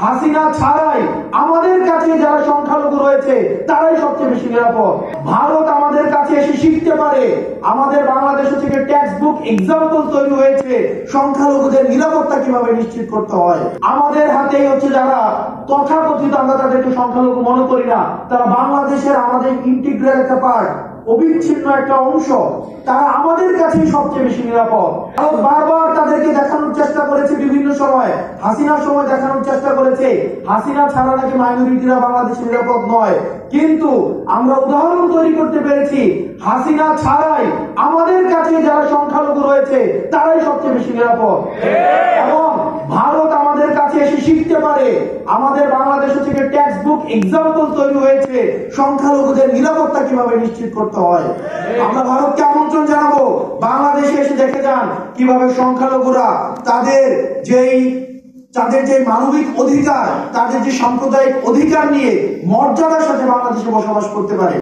হাসিনা ছাড়াই আমাদের কাছে যারা সংখ্যালঘু রয়েছে তারাই সবচেয়ে বেশি নিরাপদ। ভারত আমাদের কাছে এসে শিখতে পারে, আমাদের বাংলাদেশ থেকে টেক্সট বুক এক্সাম্পল তৈরি হয়েছে সংখ্যালঘুদের নিরাপত্তা কিভাবে নিশ্চিত করতে হয়। আমাদের হাতেই হচ্ছে যারা তথাকথিত, আমরা তাদেরকে সংখ্যালঘু মনে করি না, তারা বাংলাদেশের আমাদের ইন্টিগ্রাল একটা পার্ট, অবিচ্ছিন্ন একটা অংশ, তারা আমাদের কাছেই সবচেয়ে বেশি নিরাপদ। বারবার তাদেরকে দেখানোর চেষ্টা করেছে, বিভিন্ন সময় হাসিনার সময় দেখানোর চেষ্টা করেছে হাসিনা ছাড়া নাকি মাইনরিটিরা বাংলাদেশে নিরাপদ নয়, কিন্তু আমরা উদাহরণ তৈরি করতে পেরেছি হাসিনা ছাড়াই আমাদের কাছে যারা সংখ্যালঘু রয়েছে তারাই সবচেয়ে বেশি নিরাপদ। এবং ভারত আমাদের কাছে এসে শিখতে পারে, আমাদের বাংলাদেশ থেকে টেক্সট বুক এক্সাম্পল তৈরি হয়েছে সংখ্যালঘুদের নিরাপত্তা কিভাবে নিশ্চিত করতে হয়। আমরা ভারতকে আমন্ত্রণ জানাবো, বাংলাদেশে এসে দেখে যান কিভাবে সংখ্যালঘুরা তাদের যে মানবিক অধিকার, তাদের যে সাম্প্রদায়িক অধিকার নিয়ে মর্যাদার সাথে বাংলাদেশে বসবাস করতে পারে।